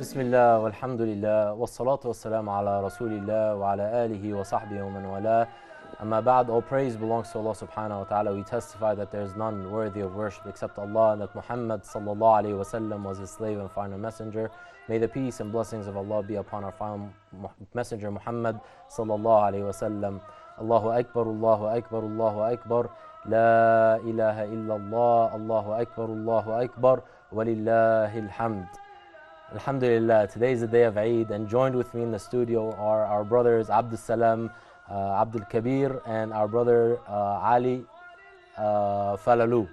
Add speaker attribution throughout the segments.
Speaker 1: Bismillah, walhamdulillah, wassalatu wassalamu ala rasulillah wa ala alihi wa sahbihi wa man wala. Amma ba'd, all praise belongs to Allah subhanahu wa ta'ala. We testify that there is none worthy of worship except Allah, and that Muhammad sallallahu alayhi wa sallam was his slave and final messenger. May the peace and blessings of Allah be upon our final messenger Muhammad sallallahu alayhi wa sallam. Allahu Akbar, Allahu Akbar, Allahu Akbar. La ilaha illallah, Allahu Akbar, walillahi alhamd. Alhamdulillah, today is the day of Eid, and joined with me in the studio are our brothers Abdul Salam, Abdul Kabir, and our brother Ali Falalu.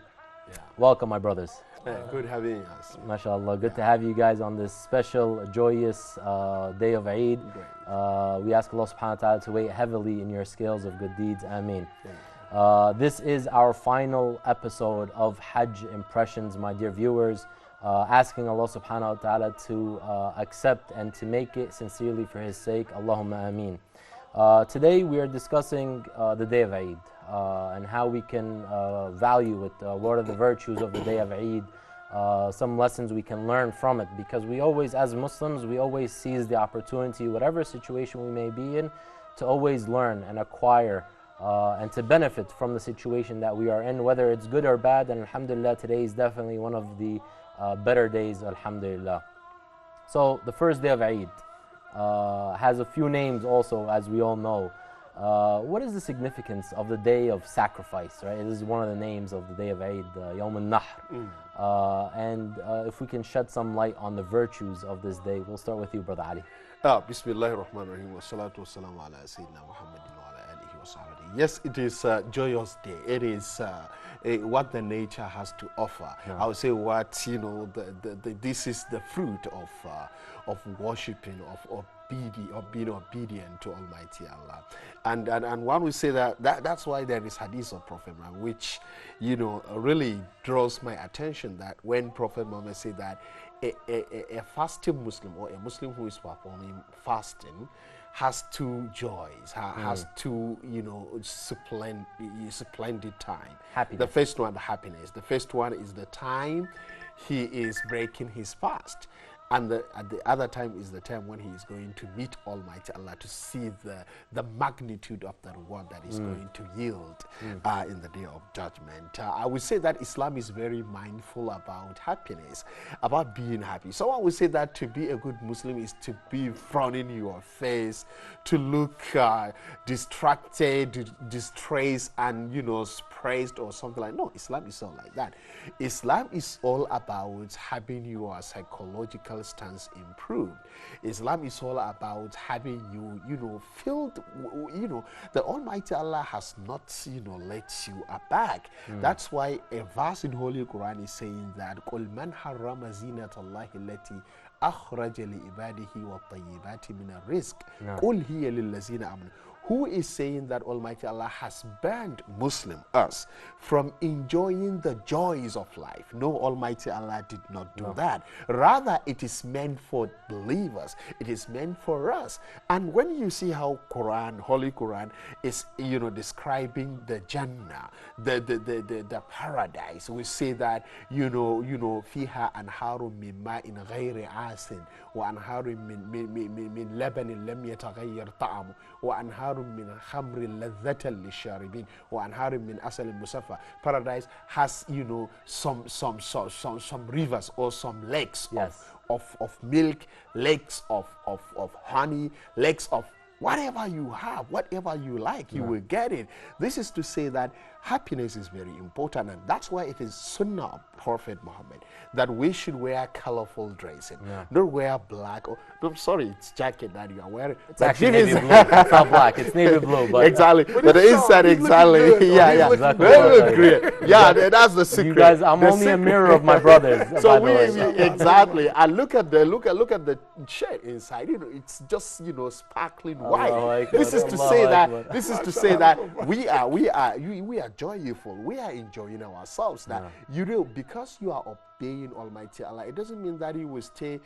Speaker 2: Yeah.
Speaker 1: Welcome, my brothers.
Speaker 2: Good having us.
Speaker 1: MashaAllah, good to have you guys on this special, joyous day of Eid. We ask Allah subhanahu wa ta'ala to weigh heavily in your scales of good deeds. Ameen. This is our final episode of Hajj Impressions, my dear viewers. Asking Allah subhanahu wa ta'ala to accept and to make it sincerely for His sake. Allahumma ameen. Today we are discussing the day of Eid and how we can value it. What are the virtues of the day of Eid? Some lessons we can learn from it, because we always, as Muslims, we always seize the opportunity, whatever situation we may be in, to always learn and acquire and to benefit from the situation that we are in, whether it's good or bad. And alhamdulillah, today is definitely one of the better days, alhamdulillah. So the first day of Eid has a few names also, as we all know. What is the significance of the day of sacrifice, right? This is one of the names of the day of Eid, Yawm al-Nahr. And if we can shed some light on the virtues of this day, we'll start with you, Brother Ali.
Speaker 2: Bismillahir Rahmanir Rahim, wa salatu wa salamu ala Sayyidina Muhammadin wa ala alihi wa sahbihi. Yes, it is a joyous day. It is what the nature has to offer. Yeah. I would say what, you know, this is the fruit of worshipping, of being obedient to Almighty Allah. And one would say that's why there is hadith of Prophet Muhammad, which, you know, really draws my attention, that when Prophet Muhammad said that a fasting Muslim, or a Muslim who is performing fasting, has two joys, has two, you know, splendid time.
Speaker 1: Happiness.
Speaker 2: The first one, the happiness. The first one is the time he is breaking his fast. And at the other time is the time when he is going to meet Almighty Allah, to see the magnitude of the reward that is going to yield in the day of judgment. I would say that Islam is very mindful about happiness, about being happy. Someone would say that to be a good Muslim is to be frowning your face, to look distracted, distressed, and, you know, praised or something like. No, Islam is not like that. Islam is all about having your psychological stance improved. Islam is all about having you, you know, filled, you know, the Almighty Allah has not, you know, let you aback. That's why a verse in Holy Quran is saying that قُلْ مَنْ حَرَّمَ زِينَةَ اللَّهِ الَّتِي أَخْرَجَ لِعِبَادِهِ وَالطَّيِّبَاتِ مِنَ الرِّزْقِ قُلْ هِيَ لِلَّذِينَ آمَنُوا. Who is saying that Almighty Allah has banned Muslim, us, from enjoying the joys of life? No, Almighty Allah did not do that. Rather, it is meant for believers. It is meant for us. And when you see how Quran, Holy Quran, is, you know, describing the Jannah, the paradise, we say that, you know, fiha anharu min ma'in ghayri asin, wa anharu min labanin lam yataghayyar ta'amu, wa anharu min khamrin ladhatan lisharibin, wa anharu min asalin musaffa. Paradise has, you know, some rivers or some lakes of milk, lakes of honey, lakes of whatever you have, whatever you like, you will get it. This is to say that happiness is very important, and that's why it is Sunnah of Prophet Muhammad that we should wear colorful dressing. Don't wear black. Or, no, sorry, it's jacket that you are wearing.
Speaker 1: It's actually navy blue. It's not black. It's navy blue. But
Speaker 2: exactly. But the inside, exactly. Yeah.
Speaker 1: Exactly.
Speaker 2: Very great. Yeah, that's the secret.
Speaker 1: You guys, I'm only a mirror of my brothers.
Speaker 2: So we exactly. And look at the shirt inside. You know, it's just, you know, sparkling white. This is to say that. This is to say that we are joyful. We are enjoying ourselves. That you know, because you are obeying Almighty Allah, it doesn't mean that you will stay,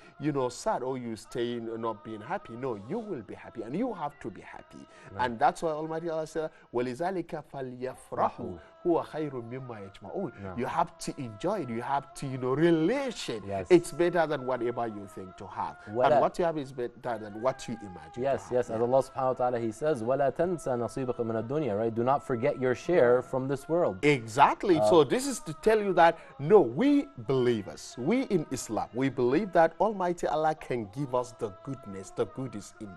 Speaker 2: sad, or you stay not being happy. No, you will be happy, and you have to be happy. Right. And that's why Almighty Allah said, وَلِذَلِكَ فَلْيَفْرَحُوا هُوَ خَيْرٌ مِمَّا يَجْمَعُونَ. You have to enjoy it. You have to, relish it.
Speaker 1: Yes.
Speaker 2: It's better than whatever you think to have. And what you have is better than what you imagine.
Speaker 1: Yes, yes. As Allah subhanahu wa ta'ala, He says, وَلَا تَنْسَ نَصِيبَكَ مِنَ الدُّنْيا, right? Do not forget your share from this world.
Speaker 2: Exactly. So this is to tell you that, no, we believers, we in Islam, we believe that Almighty Allah can give us the goodness, the goodies in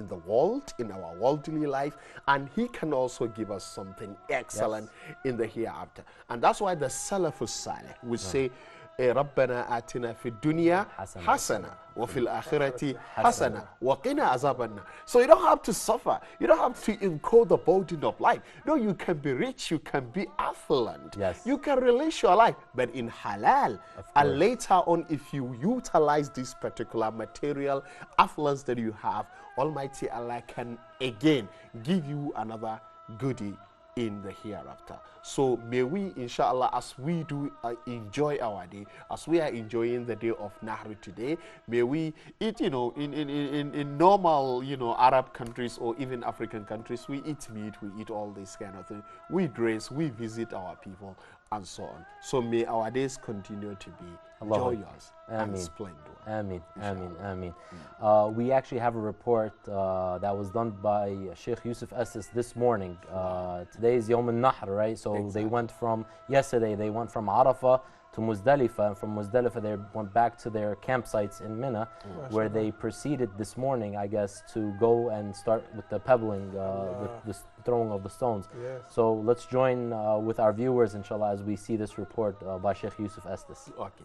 Speaker 2: the world, in our worldly life, and He can also give us something excellent in the hereafter. And that's why the Salafus Salih would say, ربنا آتنا في الدنيا حسنة وفي الآخرة حسنة وقنا عذاب النار. So you don't have to suffer. You don't have to incur the burden of life. No, you can be rich. You can be affluent.
Speaker 1: Yes.
Speaker 2: You can release your life, but in halal. And later on, if you utilize this particular material affluence that you have, Almighty Allah can again give you another goodie in the hereafter. So may we, inshallah, as we do enjoy our day, as we are enjoying the day of Nahr today, may we eat, in normal, Arab countries or even African countries, we eat meat, we eat all this kind of thing. We dress, we visit our people, and so on. So may our days continue to be joyous and splendid.
Speaker 1: Ameen, ameen, ameen. We actually have a report that was done by Sheikh Yusuf Estes this morning. Today is Yawm al-Nahr, right? So they went from, yesterday they went from Arafah to Muzdalifah, and from Muzdalifah they went back to their campsites in Mina, where they proceeded this morning, I guess, to go and start with the pebbling, with the throwing of the stones.
Speaker 3: Yes.
Speaker 1: So let's join with our viewers, inshallah, as we see this report by Sheikh Yusuf Estes.
Speaker 2: Okay.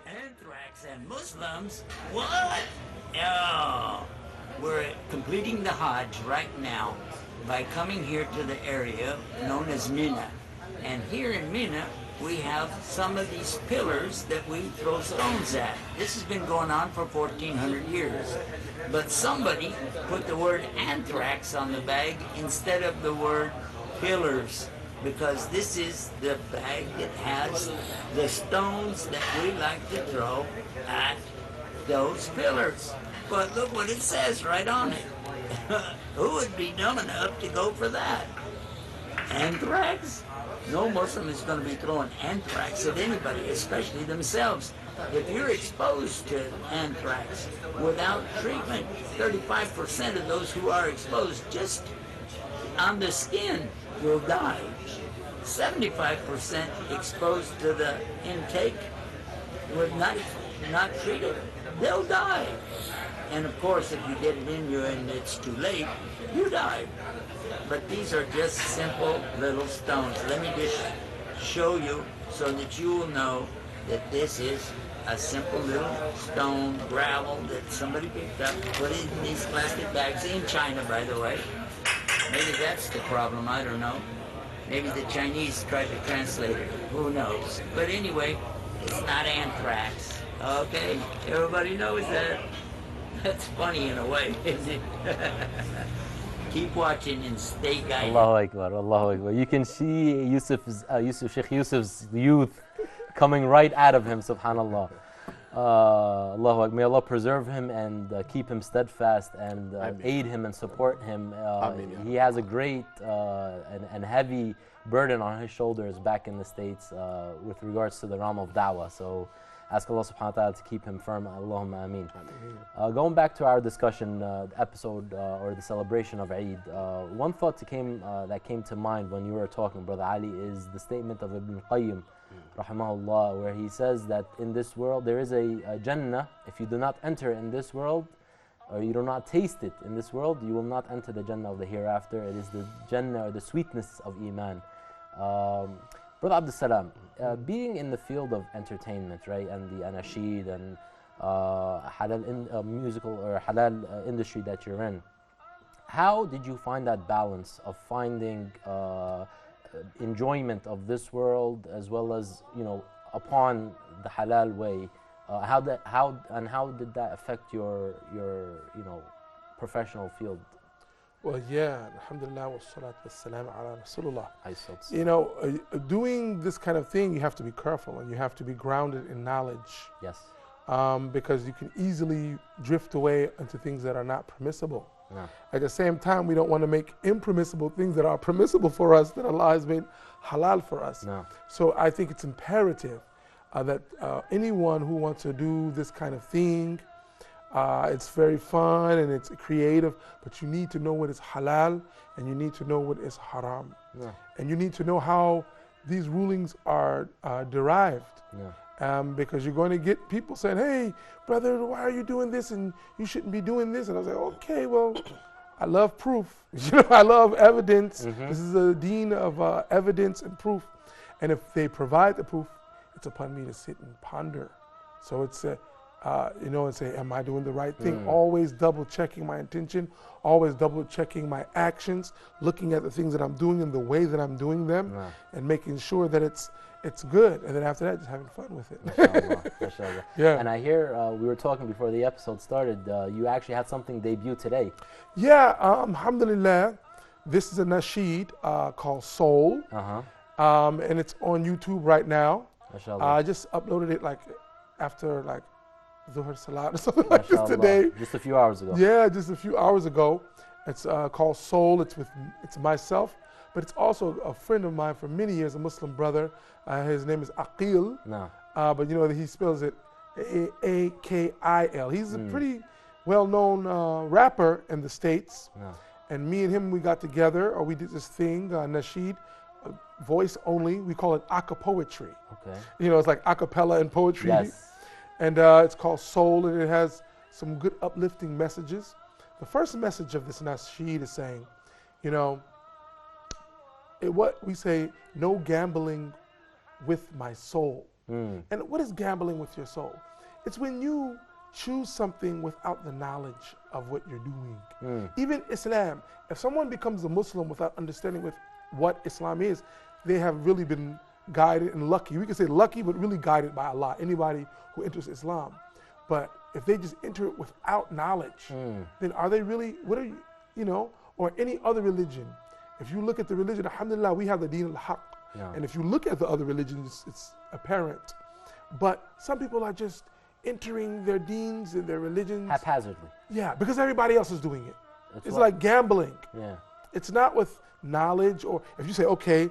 Speaker 4: Anthrax and Muslims? What? Oh, we're completing the Hajj right now by coming here to the area known as Mina. And here in Mina, we have some of these pillars that we throw stones at. This has been going on for 1,400 years. But somebody put the word anthrax on the bag instead of the word pillars, because this is the bag that has the stones that we like to throw at those pillars. But look what it says right on it. Who would be dumb enough to go for that? Anthrax? No Muslim is going to be throwing anthrax at anybody, especially themselves. If you're exposed to anthrax without treatment, 35% of those who are exposed just on the skin will die. 75% exposed to the intake with not treated, they'll die. And of course, if you get it in you and it's too late, you die. But these are just simple little stones. Let me just show you so that you will know that this is a simple little stone, gravel that somebody picked up, put it in these plastic bags in China, by the way. Maybe that's the problem, I don't know. Maybe the Chinese tried to translate it, who knows. But anyway, it's not anthrax, okay? Everybody knows that. That's funny in a way, isn't it? Keep watching and stay guided.
Speaker 1: Allahu Akbar, Allahu Akbar. You can see Sheikh Yusuf's youth coming right out of him, subhanAllah. Allahu Akbar. May Allah preserve him and keep him steadfast and aid him and support him. He has a great and heavy burden on his shoulders back in the States with regards to the realm of da'wah. So ask Allah subhanahu wa ta'ala to keep him firm. Allahumma ameen. Going back to our discussion, episode or the celebration of Eid, one thought that came to mind when you were talking, Brother Ali, is the statement of Ibn Qayyim, rahimahullah, where he says that in this world there is a Jannah. If you do not enter in this world, or you do not taste it in this world, you will not enter the Jannah of the hereafter. It is the Jannah, or the sweetness of Iman. Brother Abdul Salam, being in the field of entertainment, right, and the anasheed and halal musical or halal industry that you're in, how did you find that balance of finding enjoyment of this world as well as, upon the halal way? How did that affect your professional field?
Speaker 3: Well, yeah, alhamdulillah wa salatu wa salam ala rasulullah.
Speaker 1: Episod.
Speaker 3: You know, doing this kind of thing, you have to be careful and you have to be grounded in knowledge.
Speaker 1: Yes.
Speaker 3: Because you can easily drift away into things that are not permissible.
Speaker 1: No.
Speaker 3: At the same time, we don't want to make impermissible things that are permissible for us, that Allah has made halal for us.
Speaker 1: No.
Speaker 3: So I think it's imperative that anyone who wants to do this kind of thing, it's very fun and it's creative, but you need to know what is halal and you need to know what is haram.
Speaker 1: No.
Speaker 3: And you need to know how these rulings are derived.
Speaker 1: No.
Speaker 3: Because you're going to get people saying, hey, brother, why are you doing this? And you shouldn't be doing this. And I was like, okay, well, I love proof. I love evidence.
Speaker 1: Mm-hmm.
Speaker 3: This is a deen of evidence and proof. And if they provide the proof, it's upon me to sit and ponder. So it's, and say, am I doing the right thing? Always double checking my intention, always double checking my actions, looking at the things that I'm doing and the way that I'm doing them, and making sure that it's good. And then after that, just having fun with it.
Speaker 1: Mashallah, mashallah.
Speaker 3: Yeah.
Speaker 1: And I hear we were talking before the episode started, you actually had something debut today.
Speaker 3: Yeah, alhamdulillah. This is a nasheed called Soul. And it's on YouTube right now.
Speaker 1: Mashallah.
Speaker 3: I just uploaded it after Dhuhr Salat or something like this today.
Speaker 1: Just a few hours ago.
Speaker 3: Yeah, just a few hours ago. It's called Soul. It's myself, but it's also a friend of mine for many years, a Muslim brother. His name is Aqil.
Speaker 1: No.
Speaker 3: But he spells it Akil. He's a pretty well-known rapper in the States.
Speaker 1: No.
Speaker 3: And me and him, we got together, or we did this thing, nasheed, voice only. We call it poetry.
Speaker 1: Okay.
Speaker 3: It's like a cappella and poetry.
Speaker 1: Yes.
Speaker 3: And it's called Soul, and it has some good uplifting messages. The first message of this nasheed is saying, what we say, no gambling with my soul. And what is gambling with your soul? It's when you choose something without the knowledge of what you're doing. Even Islam, if someone becomes a Muslim without understanding what Islam is, they have really been guided and lucky. We can say lucky, but really guided by Allah, anybody who enters Islam. But if they just enter it without knowledge, then are they really, or any other religion? If you look at the religion, alhamdulillah, we have the deen al-haq.
Speaker 1: Yeah.
Speaker 3: And if you look at the other religions, it's apparent. But some people are just entering their deens and their religions
Speaker 1: Haphazardly.
Speaker 3: Yeah, because everybody else is doing it. It's
Speaker 1: what?
Speaker 3: like gambling.
Speaker 1: Yeah.
Speaker 3: It's not with knowledge, or if you say, okay,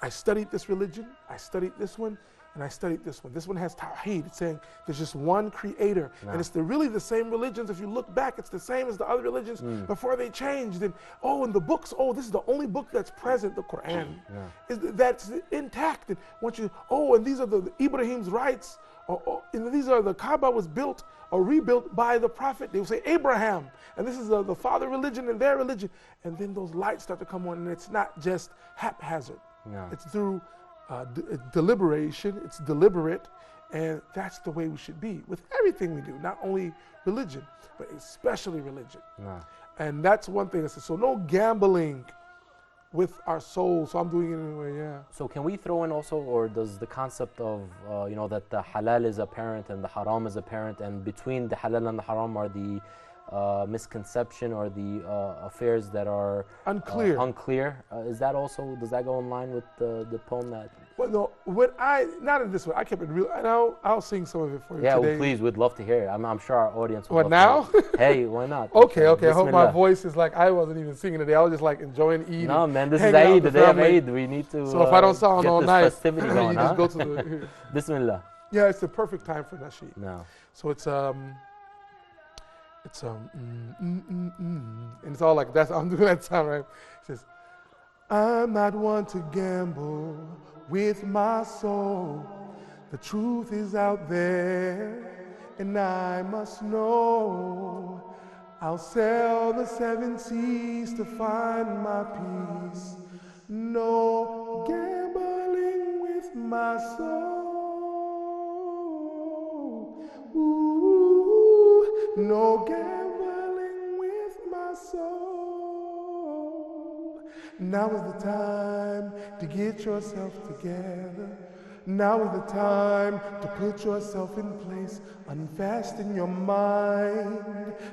Speaker 3: I studied this religion, I studied this one, and I studied this one. This one has tawheed. It's saying there's just one creator.
Speaker 1: No.
Speaker 3: And it's really the same religions. If you look back, it's the same as the other religions before they changed. And in the books, this is the only book that's present, the Quran. That's intact. And and these are the Ibrahim's rights. And these are the Kaaba was built or rebuilt by the Prophet. They will say Abraham. And this is the father religion and their religion. And then those lights start to come on, and it's not just haphazard.
Speaker 1: No.
Speaker 3: It's through deliberation, it's deliberate, and that's the way we should be with everything we do, not only religion, but especially religion.
Speaker 1: No.
Speaker 3: And that's one thing I said, so no gambling with our soul, so I'm doing it anyway, yeah.
Speaker 1: So can we throw in also, or does the concept of, that the halal is apparent and the haram is apparent, and between the halal and the haram are the misconception or the affairs that are unclear. Does that go in line with the poem that?
Speaker 3: Well, no, not in this one. I kept it real, and I'll sing some of it for you today.
Speaker 1: Yeah, well, please, we'd love to hear it. I'm sure our audience would
Speaker 3: love to hear it.
Speaker 1: Hey, why not?
Speaker 3: Okay. I hope my voice is I wasn't even singing today. I was just enjoying eating.
Speaker 1: No, man, this is Eid, the day of Eid. We need to.
Speaker 3: So if I don't sound all nice,
Speaker 1: festivity going,
Speaker 3: you just go to the.
Speaker 1: Bismillah.
Speaker 3: Yeah, it's the perfect time for nasheed.
Speaker 1: No.
Speaker 3: So it's and it's all like that. I'm doing that sound right. It says, I'm not one to gamble with my soul. The truth is out there, and I must know. I'll sail the 7 seas to find my peace. No gambling with my soul. Ooh, no gambling with my soul. Now is the time to get yourself together. Now is the time to put yourself in place, unfasten your mind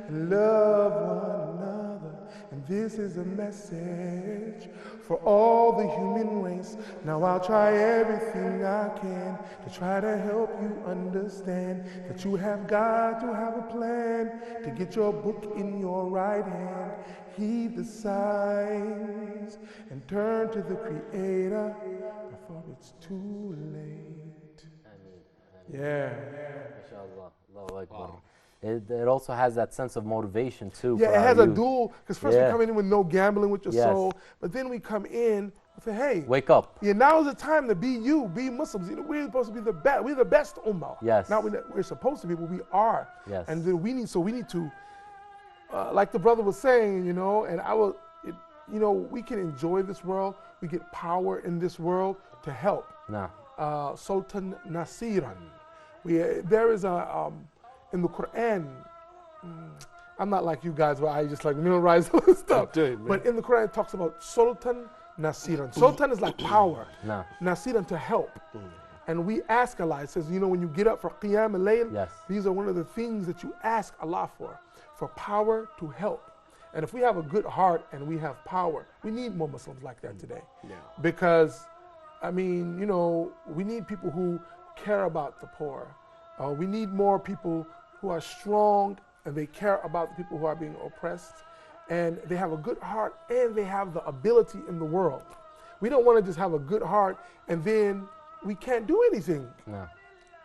Speaker 3: and love one another. And this is a message for all the human race. Now I'll try everything I can to try to help you understand that you have got to have a plan to get your book in your right hand. Heed the signs and turn to the Creator before it's too late. Yeah.
Speaker 1: MashaAllah. Allahu Akbar. It also has that sense of motivation too.
Speaker 3: Yeah,
Speaker 1: for
Speaker 3: it
Speaker 1: our
Speaker 3: has a
Speaker 1: youth.
Speaker 3: dual, because first we come in with no gambling with your
Speaker 1: Yes.
Speaker 3: soul, but then we come in with a, hey,
Speaker 1: Wake up.
Speaker 3: yeah, now is the time to be you, be Muslims. You know, we're supposed to be the best. We're the best ummah.
Speaker 1: Yes.
Speaker 3: Not we're supposed to be, but we are.
Speaker 1: Yes.
Speaker 3: And then we need to, like the brother was saying, you know, and you know, we can enjoy this world. We get power in this world to help.
Speaker 1: Nah.
Speaker 3: Sultan Nasiran. There is a, in the Quran, I'm not like you guys where I just like memorize all this stuff. But in the Quran it talks about Sultan Nasiran. Sultan is like power.
Speaker 1: Nah.
Speaker 3: Nasiran to help. And we ask Allah, it says, you know, when you get up for Qiyam al-Layl,
Speaker 1: Yes.
Speaker 3: these are one of the things that you ask Allah for power to help. And if we have a good heart and we have power, we need more Muslims like that today.
Speaker 2: Yeah.
Speaker 3: Because, I mean, you know, we need people who care about the poor. We need more people who are strong and they care about the people who are being oppressed. And they have a good heart and they have the ability in the world. We don't want to just have a good heart and then we can't do anything.
Speaker 1: No.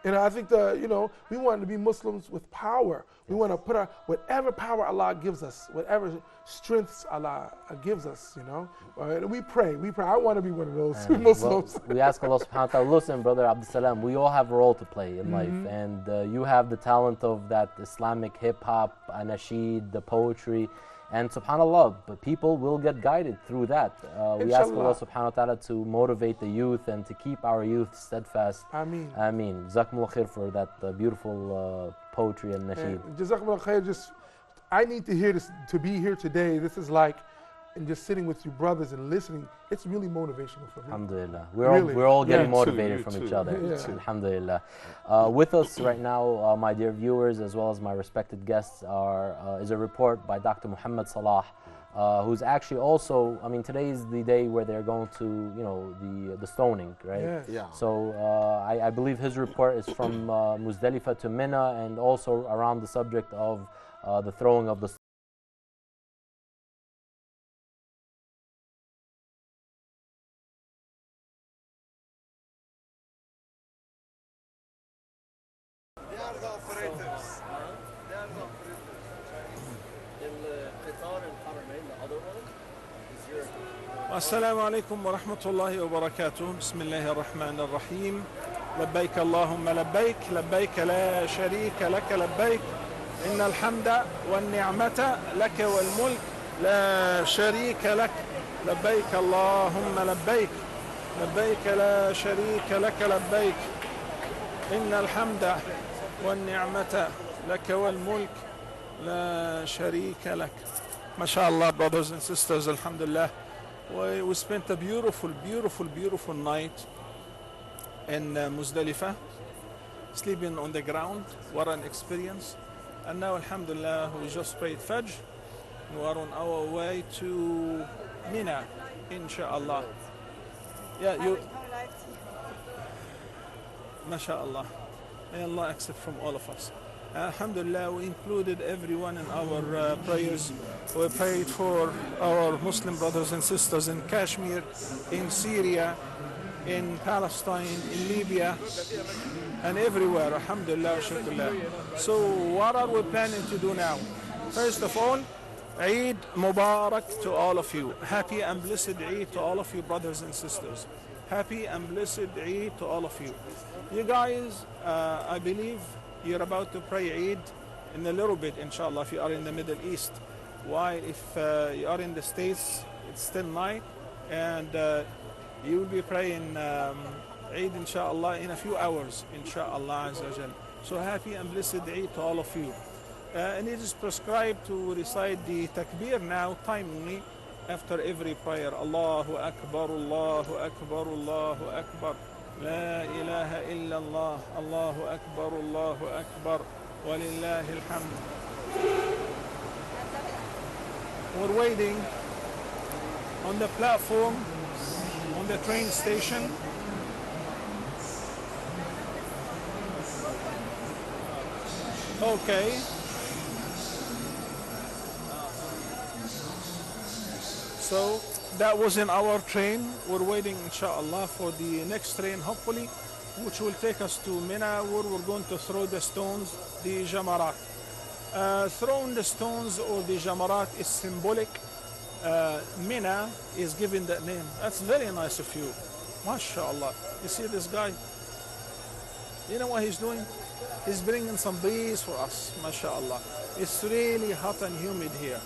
Speaker 3: And I think we want to be Muslims with power. We want to put whatever power Allah gives us, whatever strengths Allah gives us, you know. And we pray. I want to be one of those Muslims.
Speaker 1: Well, we ask Allah subhanahu wa ta'ala, listen, brother Abdul Salam, we all have a role to play in life. And you have the talent of that Islamic hip hop, nasheed, the poetry. And subhanAllah, but people will get guided through that. We ask Allah subhanahu wa ta'ala to motivate the youth and to keep our youth steadfast.
Speaker 3: Ameen.
Speaker 1: Ameen. Jazakumullah khair for that beautiful poetry and nasheed.
Speaker 3: Jazakumullah khair. I need to hear this, to be here today. This is like, and just sitting with you brothers and listening, it's really motivational for me.
Speaker 1: Alhamdulillah.
Speaker 3: Really?
Speaker 1: We're all getting
Speaker 2: Yeah,
Speaker 1: motivated
Speaker 2: you
Speaker 1: from
Speaker 2: too.
Speaker 1: each other.
Speaker 3: Yeah.
Speaker 1: Alhamdulillah. With us right now, my dear viewers, as well as my respected guests, is a report by Dr. Muhammad Salah, who's actually also, I mean, today is the day where they're going to, you know, the stoning, right?
Speaker 3: Yes.
Speaker 2: Yeah.
Speaker 1: So I believe his report is from Muzdalifah to Mina, and also around the subject of the throwing of the
Speaker 5: السلام عليكم ورحمة الله وبركاته. بسم الله الرحمن الرحيم. لبيك اللهم لبيك، لبيك لا شريك لك لبيك، إن الحمد والنعمة لك والملك لا شريك لك، لبيك اللهم لبيك، لبيك لا شريك لك لبيك، إن الحمد والنعمة لك والملك لا شريك لك. MashaAllah, brothers and sisters, alhamdulillah. We spent a beautiful night in Muzdalifah, sleeping on the ground. What an experience. And now, alhamdulillah, we just prayed Fajr. We are on our way to Mina, inshallah. Yeah, you. MashaAllah. May Allah accept from all of us. Alhamdulillah, we included everyone in our prayers. We prayed for our Muslim brothers and sisters in Kashmir, in Syria, in Palestine, in Libya, and everywhere. Alhamdulillah, shukrillah. So what are we planning to do now? First of all, Eid Mubarak to all of you. Happy and blessed Eid to all of you brothers and sisters. Happy and blessed Eid to all of you. You guys, I believe you're about to pray Eid in a little bit, inshallah, if you are in the Middle East. While if you are in the States, it's still night, and you will be praying Eid, inshallah, in a few hours, inshallah, Azza wa Jal. So happy and blessed Eid to all of you. And it is prescribed to recite the takbir now, timely, after every prayer. Allahu Akbar, Allahu Akbar, Allahu Akbar. لا إله إلا الله الله أكبر الله أكبر ولله الحمد. we're waiting on the platform, on the train station. Okay. So that was in our train. We're waiting, inshallah, for the next train, hopefully, which will take us to Mina, where we're going to throw the stones, the jamarat. Throwing the stones or the jamarat is symbolic. Mina is given that name. That's very nice of you. MashaAllah. You see this guy? You know what he's doing? He's bringing some breeze for us, MashaAllah. It's really hot and humid here.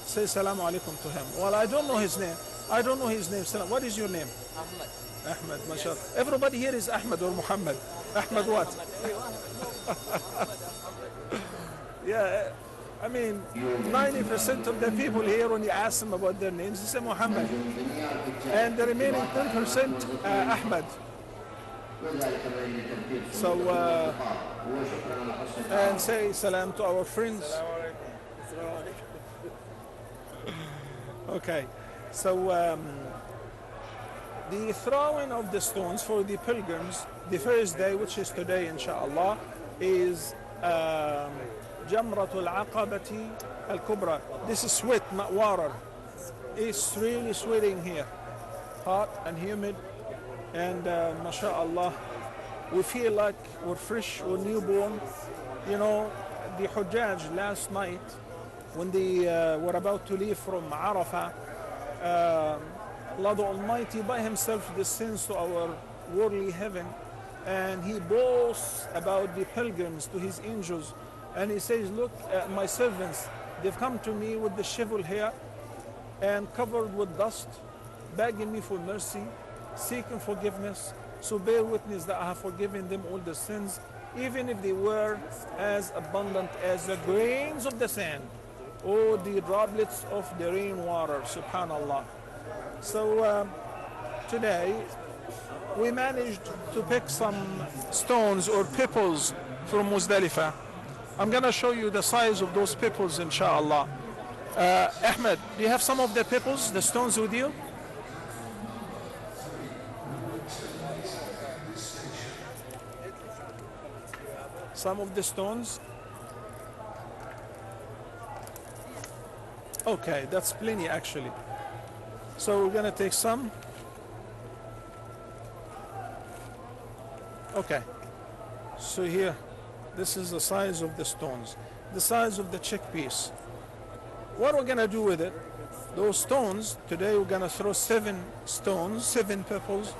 Speaker 5: Say salamu alaikum to him. Well, I don't know his name. I don't know his name. What is your name?
Speaker 6: Ahmed.
Speaker 5: Ahmed, MashaAllah. Everybody here is Ahmed or Muhammad. Ahmed what? Yeah, I mean, 90% of the people here, when you ask them about their names, they say Muhammad. And the remaining 10%, Ahmed. So, and say salam to our friends. Okay, so the throwing of the stones for the pilgrims, the first day, which is today, inshallah, is Jamratul Aqabati al-Kubra. This is sweat, not water. It's really sweating here, hot and humid, and mashallah, we feel like we're fresh or newborn. You know, the Hujjaj last night, when they were about to leave from Arafah, Allah the Almighty by Himself descends to our worldly heaven, and He boasts about the pilgrims to His angels, and He says, look, my servants, they've come to me with the shovel here and covered with dust, begging me for mercy, seeking forgiveness. So bear witness that I have forgiven them all the sins, even if they were as abundant as the grains of the sand or the droplets of the rainwater, subhanallah. So today we managed to pick some stones or pebbles from Muzdalifah. I'm going to show you the size of those pebbles, inshallah. Ahmed, do you have some of the pebbles, the stones with you? Some of the stones. Okay, that's plenty actually. So we're gonna take some. Okay, so here, this is the size of the stones, the size of the chickpeas. What we're gonna do with it, those stones, today we're gonna throw 7 stones, 7 pebbles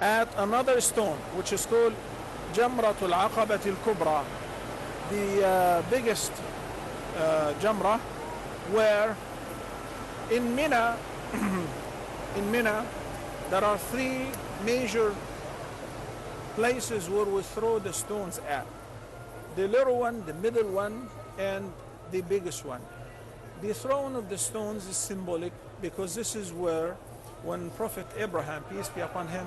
Speaker 5: at another stone, which is called Jamratul Aqabati al-Kubra, the biggest Jamra, where in Mina, there are 3 major places where we throw the stones at. The little one, the middle one, and the biggest one. The throwing of the stones is symbolic because this is where, when Prophet Abraham, peace be upon him,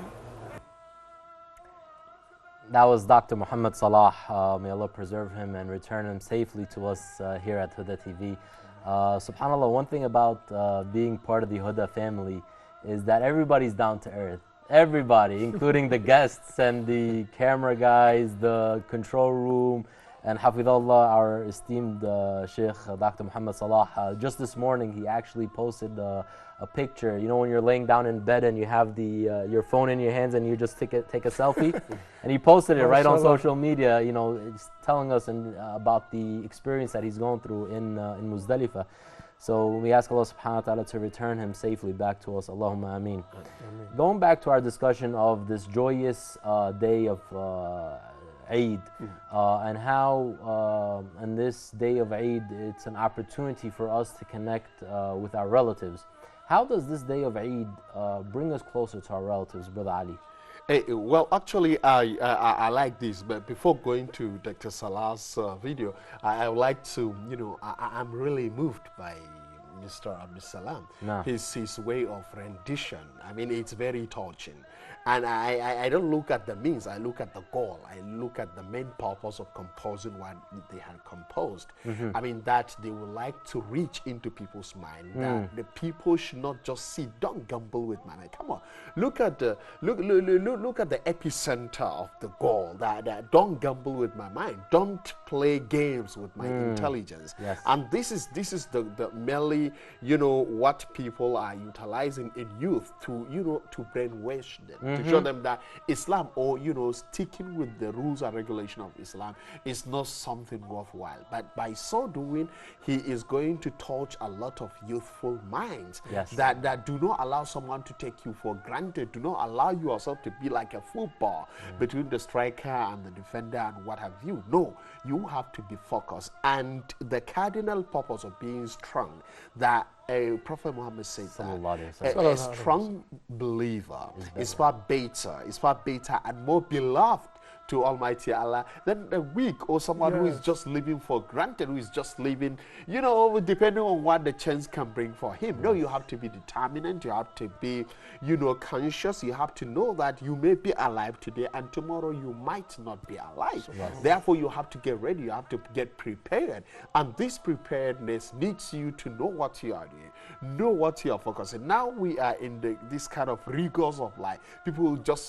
Speaker 1: that was Dr. Muhammad Salah. May Allah preserve him and return him safely to us here at Huda TV. SubhanAllah, one thing about being part of the Huda family is that everybody's down to earth. Everybody, including the guests and the camera guys, the control room, and Hafidullah, our esteemed Sheikh, Dr. Muhammad Salah. Just this morning, he actually posted a picture. You know, when you're laying down in bed and you have the your phone in your hands and you just take a selfie, and he posted it right on social media. You know, it's telling us about the experience that he's going through in Muzdalifah. So we ask Allah subhanahu wa ta'ala to return him safely back to us. Allahumma ameen. Going back to our discussion of this joyous day of Eid, and how on this day of Eid it's an opportunity for us to connect with our relatives. How does this day of Eid bring us closer to our relatives, Brother Ali?
Speaker 2: Well, actually, I like this, but before going to Dr. Salah's video, I would like to, I'm really moved by, Mr. Abdul Salam.
Speaker 1: No.
Speaker 2: His way of rendition, I mean, it's very touching. And I don't look at the means, I look at the goal. I look at the main purpose of composing what they had composed. I mean, that they would like to reach into people's mind, that the people should not just see, don't gamble with my mind. Come on, look at the look at the epicenter of the goal, that don't gamble with my mind, don't play games with my intelligence.
Speaker 1: Yes.
Speaker 2: And this is the merely, you know, what people are utilizing in youth to, you know, to brainwash them, to show them that Islam, or, you know, sticking with the rules and regulation of Islam is not something worthwhile. But by so doing, he is going to touch a lot of youthful minds.
Speaker 1: Yes.
Speaker 2: that do not allow someone to take you for granted, do not allow yourself to be like a football between the striker and the defender and what have you. No, you have to be focused. And the cardinal purpose of being strong, that Prophet Muhammad said that a strong believer is far better and more beloved to Almighty Allah than a weak or someone who is just living for granted, who is just living, you know, depending on what the chance can bring for him. No, you have to be determined, you have to be, you know, conscious, you have to know that you may be alive today and tomorrow you might not be alive. Therefore, you have to get ready, you have to get prepared. And this preparedness needs you to know what you are doing, know what you are focusing. Now we are in this kind of rigors of life.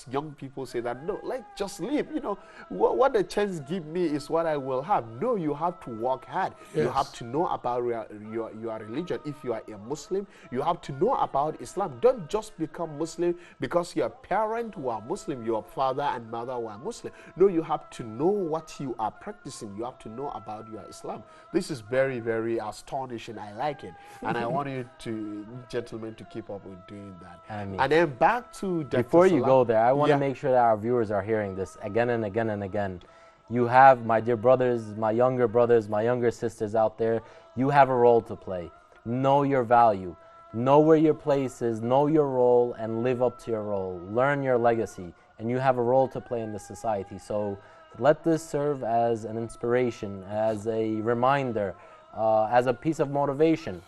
Speaker 2: Young people say that, no, let's just live, you know, what the chance give me is what I will have. No, you have to work hard. Yes. You have to know about your religion. If you are a Muslim, you have to know about Islam. Don't just become Muslim because your parents were Muslim, your father and mother were Muslim. No, you have to know what you are practicing. You have to know about your Islam. This is very, very astonishing. I like it. And I want you to, gentlemen, to keep up with doing that. And then back to Dr.
Speaker 1: Before you go there, I want to make sure that our viewers are hearing this again and again and again. You have, my dear brothers, my younger sisters out there, you have a role to play. Know your value. Know where your place is, know your role, and live up to your role. Learn your legacy, and you have a role to play in the society. So let this serve as an inspiration, as a reminder, as a piece of motivation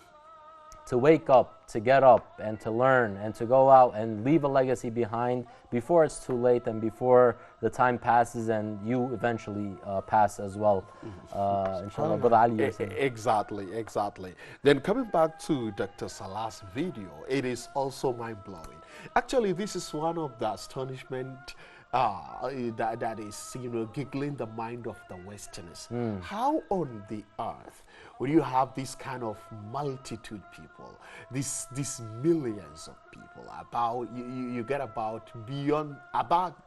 Speaker 1: to wake up, to get up, and to learn, and to go out and leave a legacy behind before it's too late and before the time passes and you eventually pass as well. Inshallah, Brother Ali.
Speaker 2: Exactly. Then coming back to Dr. Salah's video, it is also mind-blowing. Actually, this is one of the astonishment that is, you know, giggling the mind of the Westerners. How on the earth would you have this kind of multitude people, these millions of people, you get about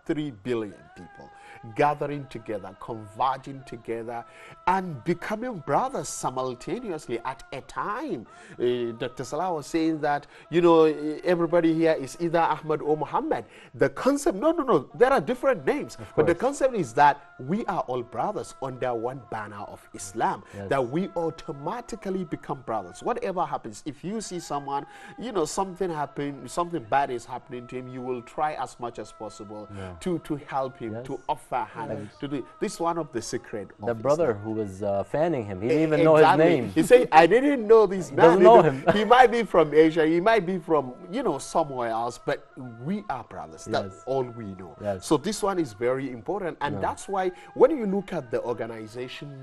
Speaker 2: 3 billion people gathering together, converging together, and becoming brothers simultaneously at a time. Dr. Salah was saying that, you know, everybody here is either Ahmad or Muhammad. The concept, no, there are different names, but the concept is that we are all brothers under one banner of Islam, that we automatically become brothers. Whatever happens, if you see someone, you know, something bad is happening to him, you will try as much as possible to help him, to offer a hand, to do. This is one of the secret of
Speaker 1: the brother
Speaker 2: Islam.
Speaker 1: who was fanning him, he didn't even know his name.
Speaker 2: He said, I didn't know this man.
Speaker 1: Doesn't know him.
Speaker 2: He might be from Asia, he might be from, you know, somewhere else, but we are brothers. That's all we know. So this one is very important, and that's why when you look at the organization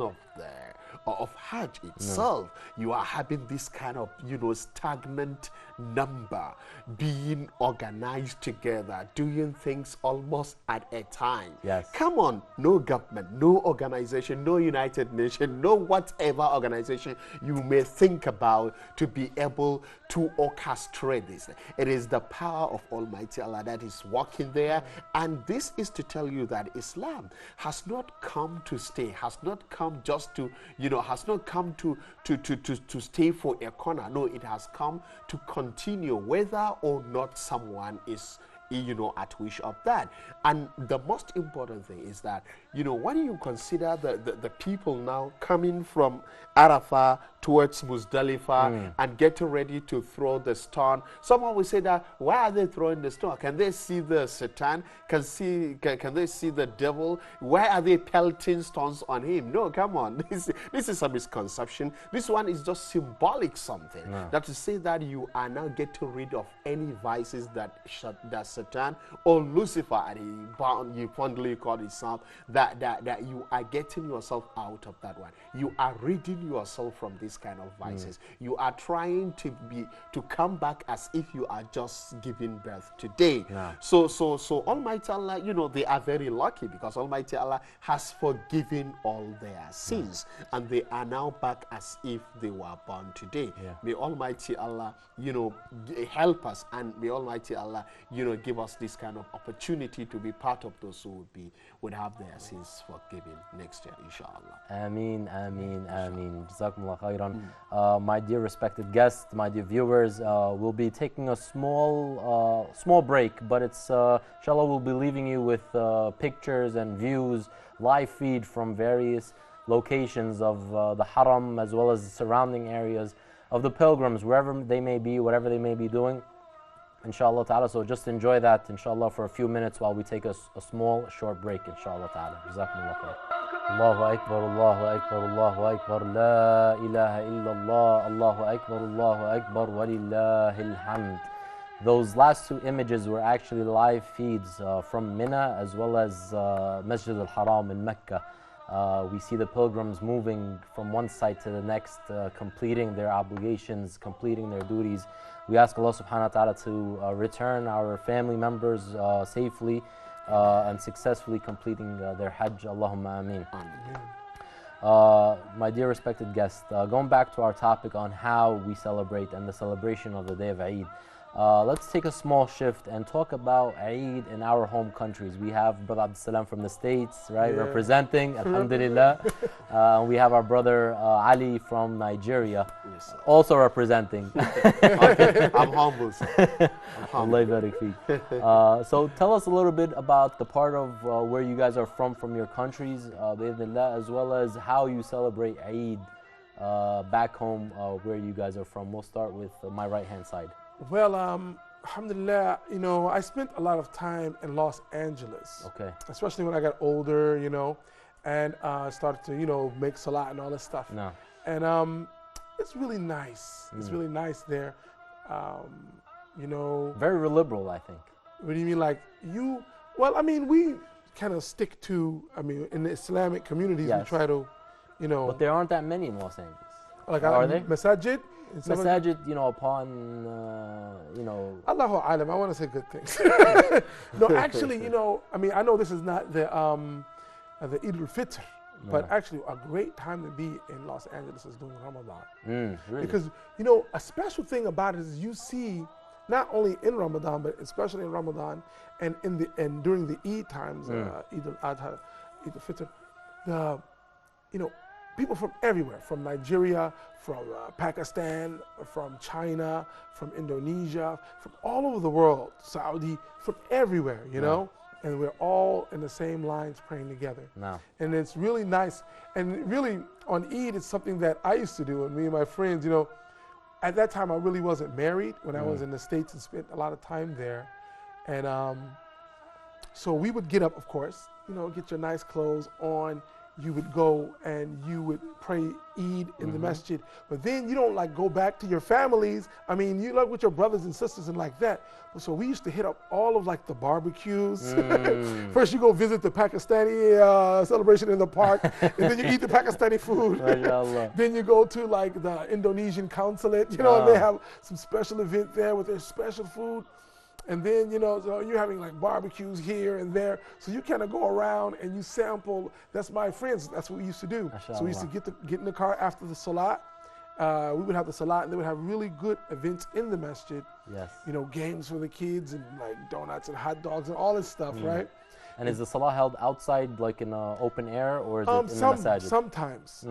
Speaker 2: of Hajj itself, you are having this kind of, you know, stagnant number being organized together, doing things almost at a time. Come on, no government, no organization, no United Nations, no whatever organization you may think about to be able to orchestrate this. It is the power of Almighty Allah that is working there, and this is to tell you that Islam has not come to stay, has not come just to, you know, has not come to stay for a corner. No, it has come to continue whether or not someone is, you know, at wish of that. And the most important thing is that, you know, when you consider the people now coming from Arafah towards Muzdalifah and getting ready to throw the stone. Someone will say that, why are they throwing the stone? Can they see the Satan? Can they see the devil? Why are they pelting stones on him? No, come on. This is a misconception. This one is just symbolic something. That to say that you are now getting rid of any vices that Satan or Lucifer, and you fondly call himself, that you are getting yourself out of that one. You are ridding yourself from this kind of vices. You are trying to come back as if you are just giving birth today. So Almighty Allah, you know, they are very lucky because Almighty Allah has forgiven all their sins and they are now back as if they were born today. May Almighty Allah, you know, help us, and may Almighty Allah, you know, give us this kind of opportunity to be part of those who would have their sins forgiven next year, inshallah.
Speaker 1: Ameen, ameen, ameen. Jazakumullah khairan. My dear respected guests, my dear viewers, we'll be taking a small break, but it's inshallah we'll be leaving you with pictures and views, live feed from various locations of the Haram as well as the surrounding areas of the pilgrims, wherever they may be, whatever they may be doing, inshallah ta'ala. So just enjoy that, inshallah, for a few minutes while we take a small, short break, inshallah ta'ala. Jazakumullah khair. Allahu Akbar, Allahu Akbar, Allahu Akbar, La ilaha illallah, Allahu Akbar, Allahu Akbar, walillahil hamd. Those last two images were actually live feeds from Mina as well as Masjid al-Haram in Mecca. We see the pilgrims moving from one site to the next, completing their obligations, completing their duties. We ask Allah subhanahu wa ta'ala to return our family members safely and successfully completing their Hajj. Allahumma ameen. My dear respected guests, going back to our topic on how we celebrate and the celebration of the day of Eid. Let's take a small shift and talk about Eid in our home countries. We have Brother Abdul Salam from the States, right, representing, alhamdulillah. We have our brother Ali from Nigeria, also representing.
Speaker 2: I'm humble.
Speaker 1: Allah barik feek. So tell us a little bit about the part of where you guys are from your countries, as well as how you celebrate Eid back home where you guys are from. We'll start with my right-hand side.
Speaker 3: Well, alhamdulillah, you know, I spent a lot of time in Los Angeles.
Speaker 1: Okay.
Speaker 3: Especially when I got older, you know, and started to, you know, make salat and all this stuff.
Speaker 1: No.
Speaker 3: And it's really nice. It's really nice there. You know.
Speaker 1: Very liberal, I think.
Speaker 3: What do you mean? Like you, well, I mean, we kind of stick to, I mean, in the Islamic communities, we try to, you know.
Speaker 1: But there aren't that many in Los Angeles.
Speaker 3: Like,
Speaker 1: are they?
Speaker 3: Masajid?
Speaker 1: Masajid, you know, upon, you know.
Speaker 3: Allahu alam, I want to say good things. No, actually, you know, I mean, I know this is not the Eid al-Fitr, but actually a great time to be in Los Angeles is during Ramadan.
Speaker 1: Really?
Speaker 3: Because, you know, a special thing about it is you see, not only in Ramadan, but especially in Ramadan and during the Eid times, Eid al-Adha, Eid al-Fitr, you know, people from everywhere, from Nigeria, from Pakistan, from China, from Indonesia, from all over the world, Saudi, from everywhere, you know? And we're all in the same lines praying together. And it's really nice. And really, on Eid, it's something that I used to do, and me and my friends, you know, at that time I really wasn't married when I was in the States and spent a lot of time there. And so we would get up, of course, you know, get your nice clothes on. You would go and you would pray Eid in the masjid. But then you don't like go back to your families. I mean, you like with your brothers and sisters and like that. But so we used to hit up all of like the barbecues. First you go visit the Pakistani celebration in the park. And then you eat the Pakistani food. Then you go to like the Indonesian consulate. You know, and they have some special event there with their special food. And then, you know, so you're having like barbecues here and there. So you kind of go around and you sample. That's my friends. That's what we used to do. So we used to get in the car after the salat. We would have the salat and they would have really good events in the masjid. You know, games for the kids and like donuts and hot dogs and all this stuff, right?
Speaker 1: And is the salah held outside, like in open air, or is it in the masajid?
Speaker 3: Sometimes.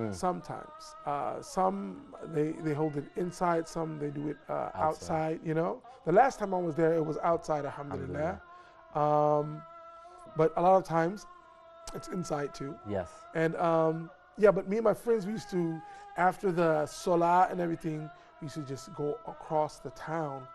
Speaker 3: Some they hold it inside. Some they do it outside. You know, the last time I was there, it was outside. Alhamdulillah. But a lot of times, it's inside too.
Speaker 1: Yes.
Speaker 3: And Yeah, but me and my friends, we used to, after the Salah and everything, we used to just go across the town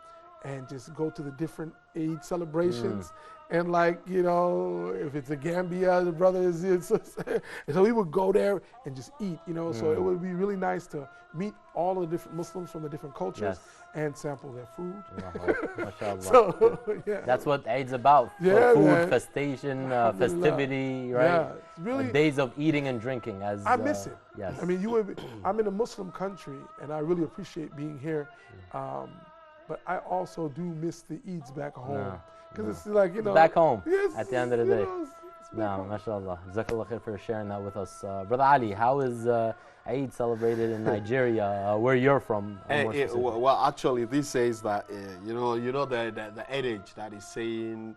Speaker 3: and just go to the different Eid celebrations. And like, you know, if it's a Gambia, the brothers, so we would go there and just eat, you know. So it would be really nice to meet all the different Muslims from the different cultures and sample their food.
Speaker 1: MashaAllah.
Speaker 3: So, yeah.
Speaker 1: That's what Eid's about.
Speaker 3: Yeah,
Speaker 1: food,
Speaker 3: man.
Speaker 1: festation,
Speaker 3: Alhamdulillah.
Speaker 1: festivity, right?
Speaker 3: Yeah, it's really,
Speaker 1: Days of eating and drinking. As
Speaker 3: I miss it.
Speaker 1: Yes.
Speaker 3: I mean, I'm in a Muslim country, and I really appreciate being here. But I also do miss the Eids back home. Because it's like, you know.
Speaker 1: Back home,
Speaker 3: yes,
Speaker 1: at the end of the day.
Speaker 3: It's back
Speaker 1: No,
Speaker 3: home.
Speaker 1: mashallah. Jazakallah khair for sharing that with us. Brother Ali, how is Eid celebrated in Nigeria, where you're from?
Speaker 2: Well, actually, this says that, you know the adage that is saying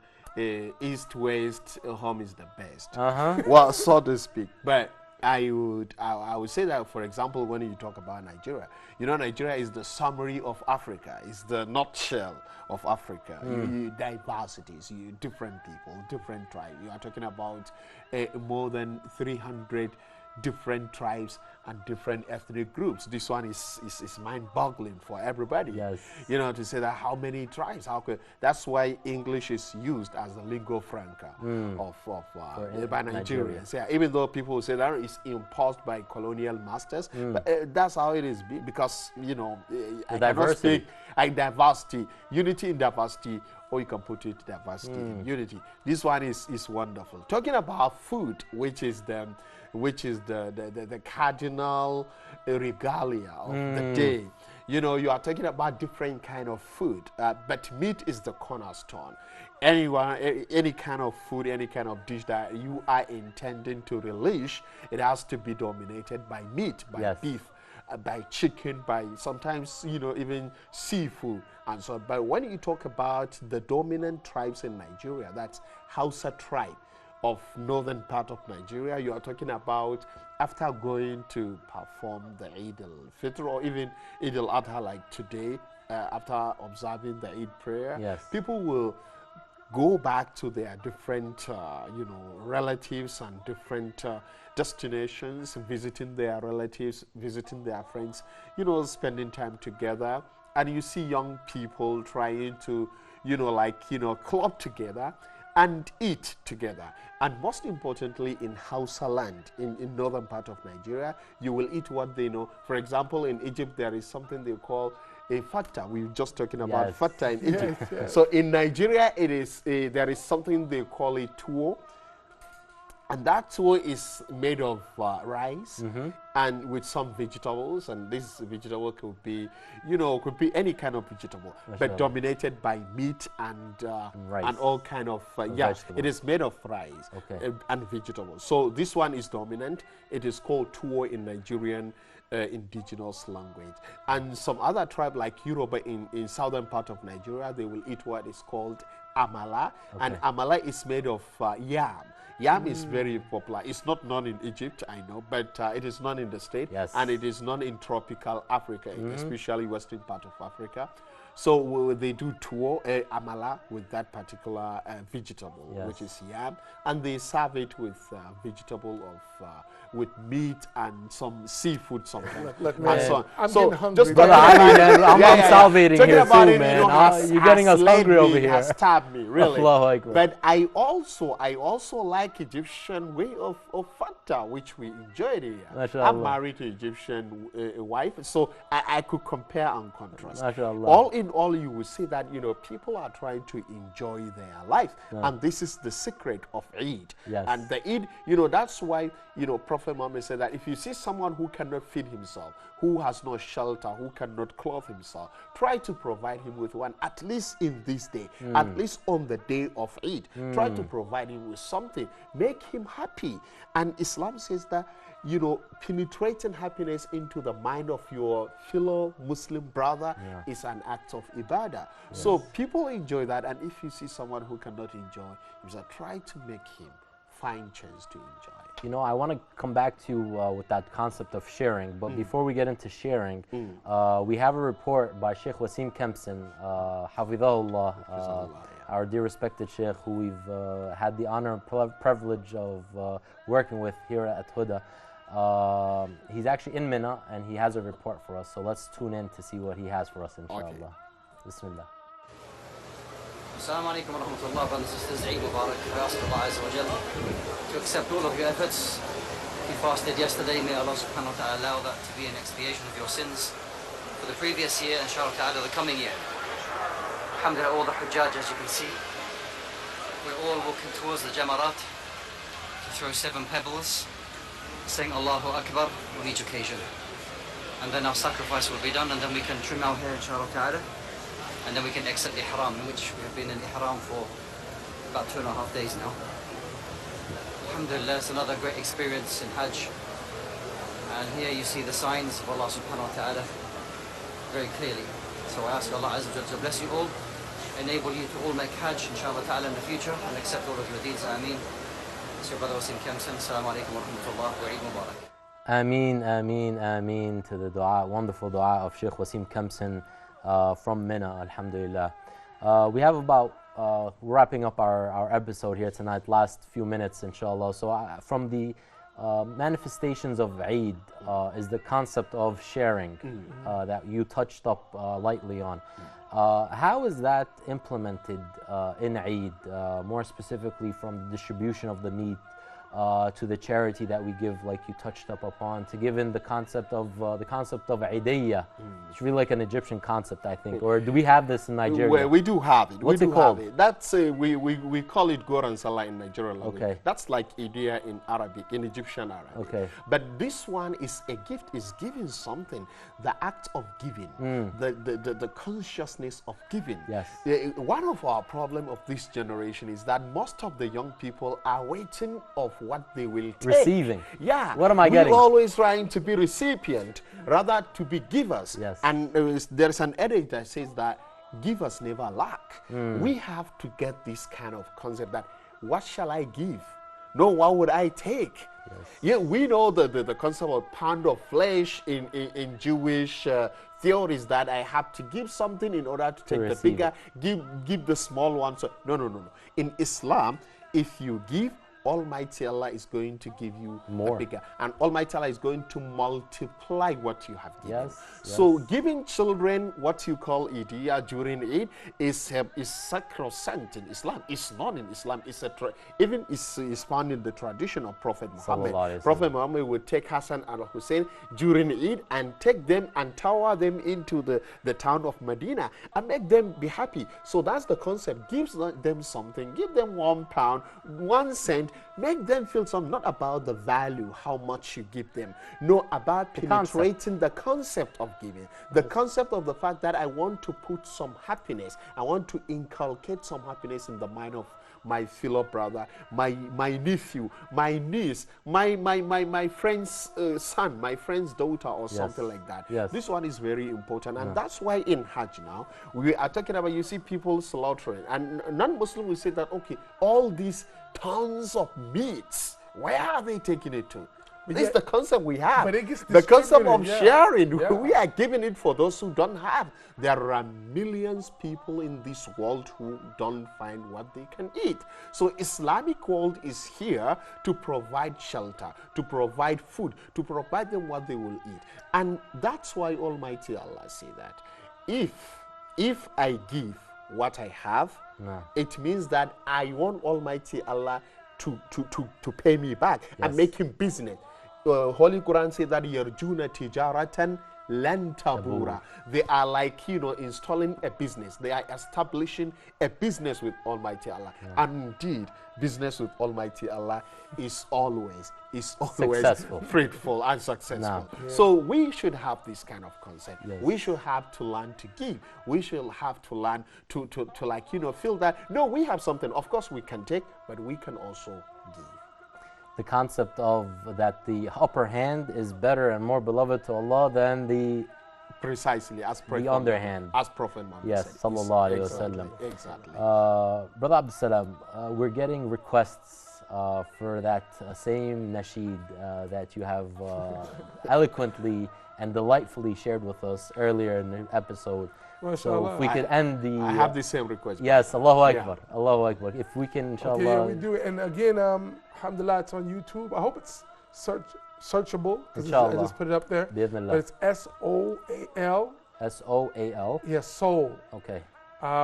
Speaker 2: east, west, home is the best. Well, so to speak. But I would say that, for example, when you talk about Nigeria, you know, Nigeria is the summary of Africa. It's the nutshell of Africa. You diversities, you different people, different tribes. You are talking about more than 300 different tribes and different ethnic groups. This one is mind-boggling for everybody.
Speaker 1: Yes.
Speaker 2: You know, to say that how many tribes? How could, that's why English is used as the lingua franca by Nigerians. Yeah, even though people say that it's imposed by colonial masters, but that's how it is. Because, you know, I cannot speak diversity, unity in diversity, or you can put it diversity in unity. This one is wonderful. Talking about food, which is the cardinal regalia of the day. You know, you are talking about different kind of food, but meat is the cornerstone. Any kind of food, any kind of dish that you are intending to relish, it has to be dominated by meat, by beef, by chicken, by sometimes, you know, even seafood and so on. But when you talk about the dominant tribes in Nigeria, that's Hausa tribe of northern part of Nigeria, you are talking about after going to perform the Eid al-Fitr or even Eid al-Adha like today, after observing the Eid prayer, people will go back to their different, you know, relatives and different destinations, visiting their relatives, visiting their friends, you know, spending time together. And you see young people trying to, you know, like, you know, club together and eat together. And most importantly, in Hausa land, in northern part of Nigeria, you will eat what they know. For example, in Egypt, there is something they call a fatta. We were just talking about fatta in Egypt. So in Nigeria, it is there is something they call a tuwo. And that tuwo is made of rice and with some vegetables. And this vegetable could be, you know, could be any kind of vegetable, but dominated by meat and
Speaker 1: rice.
Speaker 2: And all kind of, it is made of rice and vegetables. So this one is dominant. It is called tuwo in Nigerian indigenous language. And some other tribe like Yoruba in southern part of Nigeria, they will eat what is called amala. And amala is made of yam. Yam is very popular. It's not known in Egypt, I know, but it is known in the state, and it is known in tropical Africa, especially western part of Africa. So they do tuwo, amala, with that particular vegetable, which is yam, and they serve it with vegetable of with meat and some seafood sometimes.
Speaker 3: Look, man,
Speaker 2: and so on.
Speaker 3: I'm
Speaker 2: So
Speaker 3: getting hungry.
Speaker 2: just
Speaker 1: Brother Ali, man, I'm salivating
Speaker 2: Talking
Speaker 1: here
Speaker 2: about
Speaker 1: too,
Speaker 2: it,
Speaker 1: man.
Speaker 2: you know,
Speaker 1: You're getting us hungry over here.
Speaker 2: Has stabbed me, really.
Speaker 1: Allahu Akbar.
Speaker 2: But I also like Egyptian way of fatta, which we enjoyed here.
Speaker 1: MashaAllah.
Speaker 2: I'm married to Egyptian wife, so I could compare and contrast.
Speaker 1: MashaAllah.
Speaker 2: All in all, you will see that, you know, people are trying to enjoy their life, and this is the secret of Eid. And the Eid, you know, that's why, you know, Prophet Muhammad said that if you see someone who cannot feed himself, who has no shelter, who cannot clothe himself, try to provide him with one, at least in this day, at least on the day of Eid. Try to provide him with something, make him happy. And Islam says that, you know, penetrating happiness into the mind of your fellow Muslim brother is an act of ibadah. So people enjoy that, and if you see someone who cannot enjoy, you should try to make him find chance to enjoy.
Speaker 1: You know, I want to come back to with that concept of sharing, but before we get into sharing, we have a report by Sheikh Wasim Kempson, Hafidhahullah, our dear respected Sheikh, who we've had the honor and privilege of working with here at Huda. He's actually in Mina and he has a report for us. So let's tune in to see what he has for us, inshallah. Bismillah.
Speaker 6: Assalamu alaikum wa rahmatullah, brothers and sisters. Eid Mubarak. I ask Allah Azza wa Jal to accept all of your efforts. You fasted yesterday. May Allah subhanahu wa ta'ala allow that to be an expiation of your sins for the previous year, inshallah ta'ala, the coming year. Alhamdulillah, all the Hujjaj, as you can see, we're all walking towards the Jamarat to throw 7 pebbles, saying Allahu Akbar on each occasion. And then our sacrifice will be done, and then we can trim our hair, inshallah ta'ala, and then we can exit Ihram, in which we have been in Ihram for about 2.5 days now. Alhamdulillah, it's another great experience in Hajj. And here you see the signs of Allah subhanahu wa ta'ala very clearly. So I ask Allah Azza wa Jalla to bless you all, enable you to all make Hajj, inshallah ta'ala, in the future, and accept all of your deeds. Ameen. It's your brother Wasim Kamsan. Assalamu alaikum wa rahmatullah wa Eid Mubarak.
Speaker 1: Ameen, ameen, ameen to the dua, wonderful dua of Sheikh Wasim Kamsan from Mina, alhamdulillah. We have about, wrapping up our episode here tonight, last few minutes, inshallah. So from the manifestations of Eid is the concept of sharing that you touched up lightly on. How is that implemented in Eid, more specifically from the distribution of the meat to the charity that we give, like you touched up upon, to give in the concept of Eidiyya? It's really like an Egyptian concept, I think. Or do we have this in Nigeria?
Speaker 2: Well, we do have it.
Speaker 1: What's it called?
Speaker 2: That's we call it Goran Salah in Nigerian language.
Speaker 1: Okay.
Speaker 2: That's like Eidiyya in Arabic, in Egyptian Arabic.
Speaker 1: Okay.
Speaker 2: But this one is a gift, is giving something. The act of giving, the consciousness of giving.
Speaker 1: Yes.
Speaker 2: One of our problem of this generation is that most of the young people are waiting of what they will take.
Speaker 1: Receiving.
Speaker 2: Yeah.
Speaker 1: What am I getting?
Speaker 2: We're always trying to be recipient rather to be givers.
Speaker 1: Yes.
Speaker 2: And there's an adage that says that givers never lack. We have to get this kind of concept that what shall I give? No, what would I take? Yes. Yeah, we know the concept of pound of flesh in Jewish theories, that I have to give something in order to take the bigger, give the small one. So no. In Islam, if you give, Almighty Allah is going to give you
Speaker 1: more,
Speaker 2: bigger, and Almighty Allah is going to multiply what you have given.
Speaker 1: Yes.
Speaker 2: So giving children what you call Eidiyya during Eid is sacrosanct in Islam. It's not in Islam. It's even is found in the tradition of Prophet Muhammad. Prophet Muhammad would take Hassan and Hussein during Eid and take them and tower them into the town of Medina and make them be happy. So that's the concept. Give them something. Give them £1, 1 cent. Make them feel something, not about the value, how much you give them. No, about penetrating the concept of giving. The concept of the fact that I want to put some happiness. I want to inculcate some happiness in the mind of my fellow brother, my nephew, my niece, my friend's son, my friend's daughter, or something like that.
Speaker 1: Yes.
Speaker 2: This one is very important, and that's why in Hajj now we are talking about, you see people slaughtering, and non-Muslim will say that, okay, all these tons of meats, where are they taking it to? This is the concept we have.
Speaker 3: But it gets
Speaker 2: the concept of sharing.
Speaker 3: Yeah.
Speaker 2: We are giving it for those who don't have. There are millions of people in this world who don't find what they can eat. So Islamic world is here to provide shelter, to provide food, to provide them what they will eat. And that's why Almighty Allah say that if I give what I have, it means that I want Almighty Allah to pay me back and make him business. Holy Quran says that yarjuna tijaratan lan tabura. They are like, installing a business. They are establishing a business with Almighty Allah. And indeed, business with Almighty Allah is always
Speaker 1: successful,
Speaker 2: fruitful and successful. So we should have this kind of concept.
Speaker 1: Yes.
Speaker 2: We should have to learn to give. We should have to learn to feel that, no, we have something. Of course we can take, but we can also give.
Speaker 1: The concept of that the upper hand is better and more beloved to Allah than the
Speaker 2: precisely as Prophet
Speaker 1: underhand,
Speaker 2: as Prophet Muhammad
Speaker 1: yes,
Speaker 2: said.
Speaker 1: sallallahu alaihi wasallam.
Speaker 2: Exactly.
Speaker 1: Brother Abdul Salam, we're getting requests for that same nasheed that you have eloquently and delightfully shared with us earlier in the episode. So if we could end the...
Speaker 2: I have the same request.
Speaker 1: Yes, Allahu Akbar, Allahu Akbar. If we can, inshallah...
Speaker 3: Okay, we do it. And again, alhamdulillah, it's on YouTube. I hope it's search searchable. 'Cause I
Speaker 1: Inshallah.
Speaker 3: just put it up there.
Speaker 1: بإذن
Speaker 3: But
Speaker 1: الله.
Speaker 3: it's SOAL.
Speaker 1: SOAL.
Speaker 3: Yes, soul.
Speaker 1: Okay.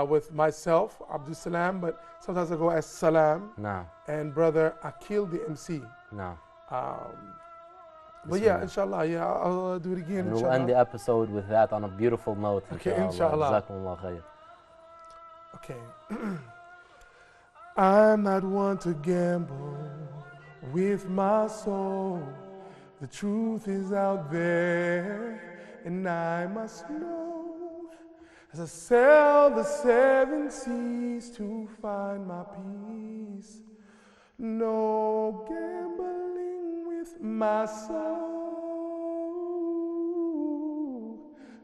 Speaker 3: With myself, Abdul Salam, but sometimes I go as Salam,
Speaker 1: No.
Speaker 3: and brother Akil, the MC.
Speaker 1: No.
Speaker 3: But yeah, inshallah, yeah, I'll do it again.
Speaker 1: And we'll
Speaker 3: Inshallah.
Speaker 1: end the episode with that on a beautiful note.
Speaker 3: Okay, inshallah.
Speaker 1: Jazakumullah khair.
Speaker 3: Okay. I'm not one to gamble with my soul. The truth is out there, and I must know. As I sail the 7 seas to find my peace, no gambling with my soul.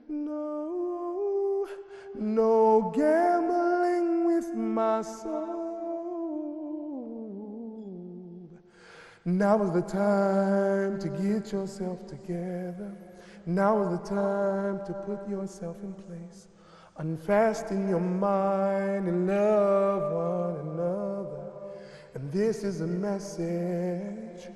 Speaker 3: No, no gambling with my soul. Now is the time to get yourself together. Now is the time to put yourself in place. Unfasten your mind and love one another. And this is a message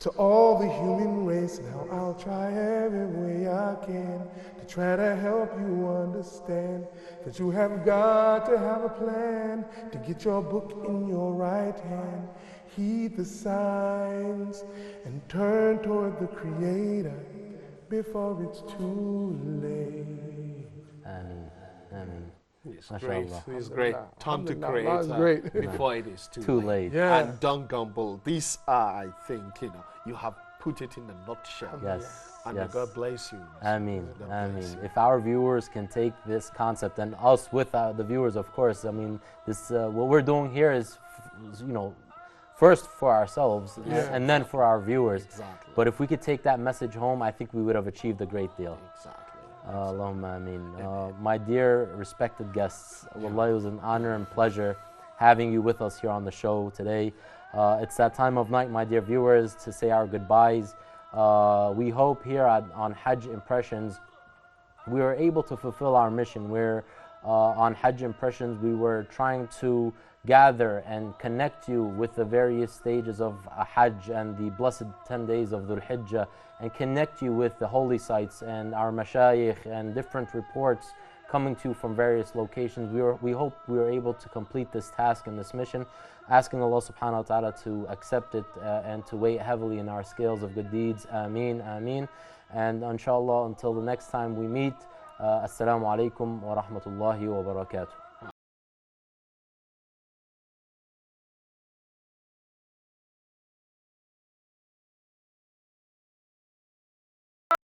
Speaker 3: to all the human race. Now I'll try every way I can to try to help you understand that you have got to have a plan to get your book in your right hand. Heed the signs and turn toward the Creator before it's too late.
Speaker 1: Ameen. Ameen.
Speaker 2: It's
Speaker 1: Mashallah.
Speaker 2: great. It's great. Time to create
Speaker 3: It's great.
Speaker 2: before it is
Speaker 1: Too late.
Speaker 3: Yeah.
Speaker 2: And don't gamble. These are, I think, you have put it in a nutshell.
Speaker 1: Yes.
Speaker 2: And
Speaker 1: Yes.
Speaker 2: God bless you.
Speaker 1: Ameen.
Speaker 2: God bless
Speaker 1: Ameen.
Speaker 2: you.
Speaker 1: If our viewers can take this concept, and us with the viewers, of course, I mean, this what we're doing here is, first for ourselves and then for our viewers.
Speaker 2: Exactly.
Speaker 1: But if we could take that message home, I think we would have achieved a great deal.
Speaker 2: Exactly.
Speaker 1: Allahumma ameen. My dear respected guests, wallahi, it was an honor and pleasure having you with us here on the show today. It's that time of night, my dear viewers, to say our goodbyes. We hope here on Hajj Impressions, we were able to fulfill our mission. We're on Hajj Impressions, we were trying to gather and connect you with the various stages of Hajj and the blessed 10 days of Dhul Hijjah, and connect you with the holy sites and our mashayikh and different reports coming to you from various locations. We hope we were able to complete this task and this mission, asking Allah subhanahu wa ta'ala to accept it and to weigh heavily in our scales of good deeds. Ameen, ameen. And inshallah, until the next time we meet, assalamu alaikum wa rahmatullahi wa barakatuh.